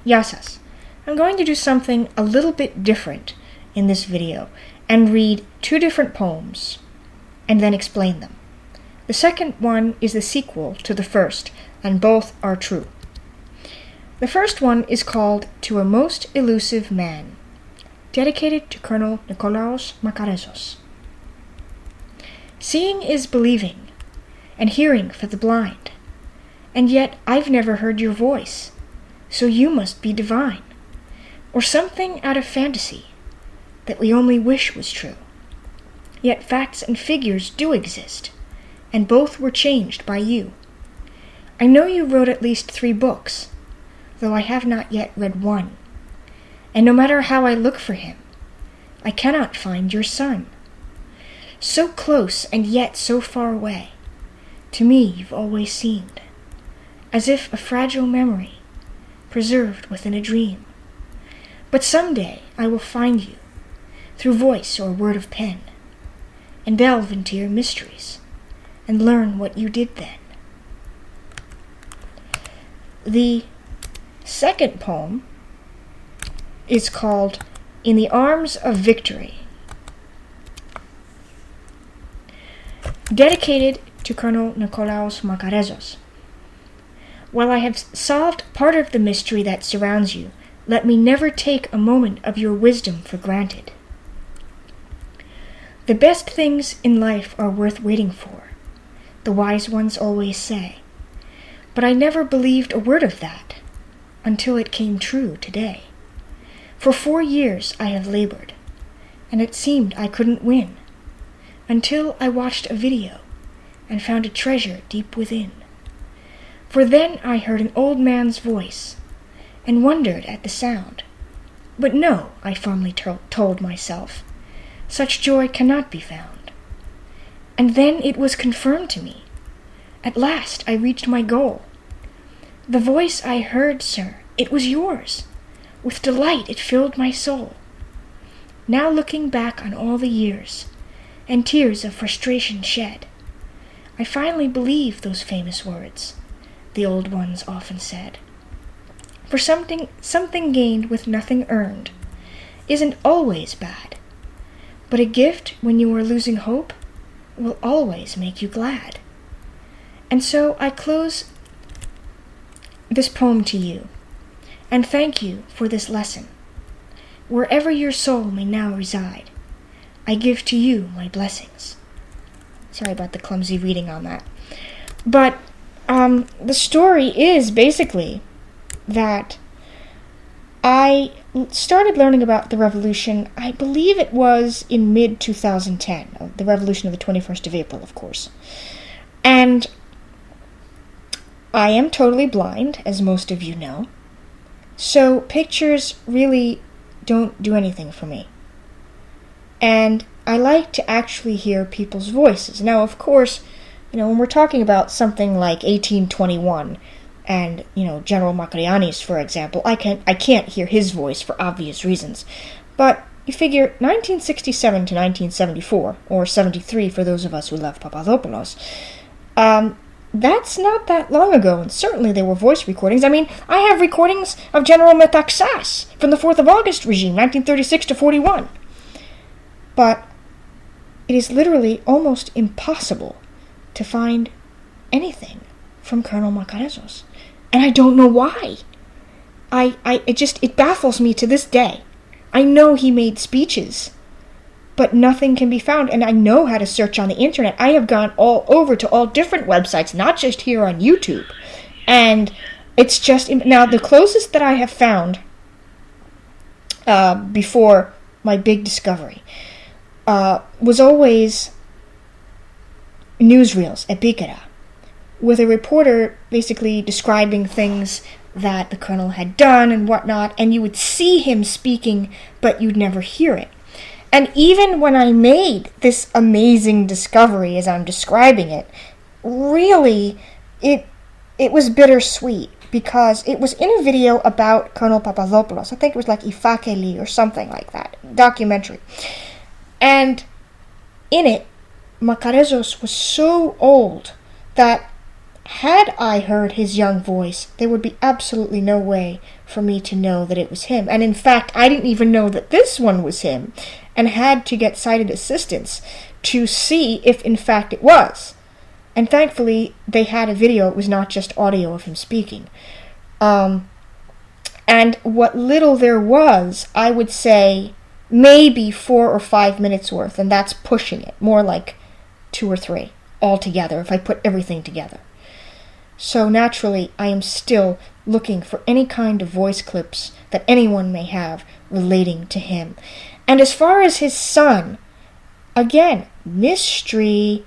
Yasas. I'm going to do something a little bit different in this video and read two different poems and then explain them. The second one is the sequel to the first, and both are true. The first one is called To a Most Elusive Man, dedicated to Colonel Makarezos. Seeing is believing, and hearing for the blind, and yet I've never heard your voice, so you must be divine, or something out of fantasy that we only wish was true. Yet facts and figures do exist, and both were changed by you. I know you wrote at least 3 books, though I have not yet read one, and no matter how I look for him, I cannot find your son. So close and yet so far away, to me you've always seemed, as if a fragile memory, preserved within a dream. But someday I will find you, through voice or word of pen, and delve into your mysteries, and learn what you did then. The second poem is called In the Arms of Victory, dedicated to Colonel Makarezos. While I have solved part of the mystery that surrounds you, let me never take a moment of your wisdom for granted. The best things in life are worth waiting for, the wise ones always say. But I never believed a word of that, until it came true today. For 4 years I have labored, and it seemed I couldn't win, until I watched a video and found a treasure deep within. For then I heard an old man's voice, and wondered at the sound. But no, I fondly told myself, such joy cannot be found. And then it was confirmed to me. At last I reached my goal. The voice I heard, sir, it was yours. With delight it filled my soul. Now looking back on all the years, and tears of frustration shed, I finally believe those famous words the old ones often said. For something gained with nothing earned isn't always bad, but a gift when you are losing hope will always make you glad. And so I close this poem to you, and thank you for this lesson. Wherever your soul may now reside, I give to you my blessings. Sorry about the clumsy reading on that. But the story is basically that I started learning about the revolution, I believe it was in mid-2010, the revolution of the 21st of April, of course. And I am totally blind, as most of you know, so pictures really don't do anything for me. And I like to actually hear people's voices. Now, of course, when we're talking about something like 1821, and, General Makarezos, for example, I can't hear his voice for obvious reasons. But you figure 1967 to 1974, or 73 for those of us who love Papadopoulos, that's not that long ago, and certainly there were voice recordings. I mean, I have recordings of General Makarezos from the 4th of August regime, 1936 to 41. But it is literally almost impossible to find anything from Colonel Makarezos. And I don't know why. It baffles me to this day. I know he made speeches, but nothing can be found, and I know how to search on the internet. I have gone all over to all different websites, not just here on YouTube. And it's just, now the closest that I have found before my big discovery was always newsreels at Bikara, with a reporter basically describing things that the colonel had done and whatnot, and you would see him speaking, but you'd never hear it. And even when I made this amazing discovery as I'm describing it, really, it was bittersweet, because it was in a video about Colonel Papadopoulos. I think it was like Ifakeli or something like that, documentary. And in it, Makarezos was so old that had I heard his young voice, there would be absolutely no way for me to know that it was him. And in fact, I didn't even know that this one was him, and had to get sighted assistance to see if in fact it was. And thankfully, they had a video. It was not just audio of him speaking. And what little there was, I would say maybe 4 or 5 minutes worth, and that's pushing it. More like 2 or 3 altogether, if I put everything together. So naturally, I am still looking for any kind of voice clips that anyone may have relating to him. And as far as his son, again, mystery.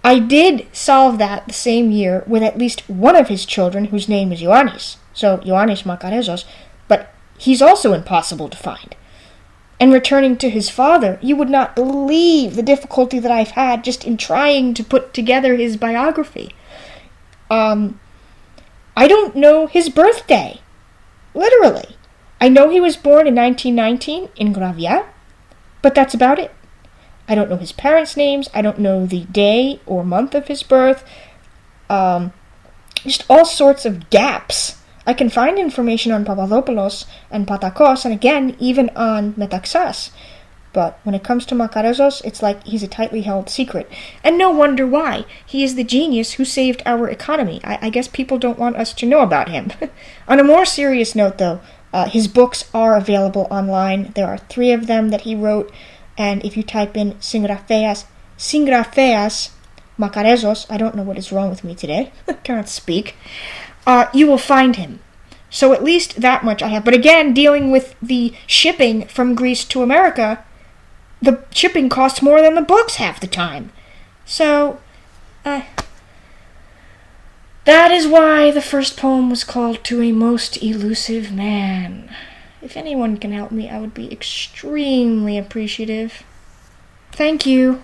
I did solve that the same year with at least one of his children, whose name is Ioannis. So, Ioannis Makarezos, but he's also impossible to find. And returning to his father, you would not believe the difficulty that I've had just in trying to put together his biography. I don't know his birthday. Literally. I know he was born in 1919 in Gravia, but that's about it. I don't know his parents' names. I don't know the day or month of his birth. Just all sorts of gaps. I can find information on Papadopoulos and Patakos, and again, even on Metaxas. But when it comes to Makarezos, it's like he's a tightly held secret. And no wonder why. He is the genius who saved our economy. I guess people don't want us to know about him. On a more serious note, though, his books are available online. There are 3 of them that he wrote. And if you type in Singgrafeas Makarezos, I don't know what is wrong with me today. I can't speak. You will find him. So at least that much I have. But again, dealing with the shipping from Greece to America, the shipping costs more than the books half the time. So, that is why the first poem was called To a Most Elusive Man. If anyone can help me, I would be extremely appreciative. Thank you.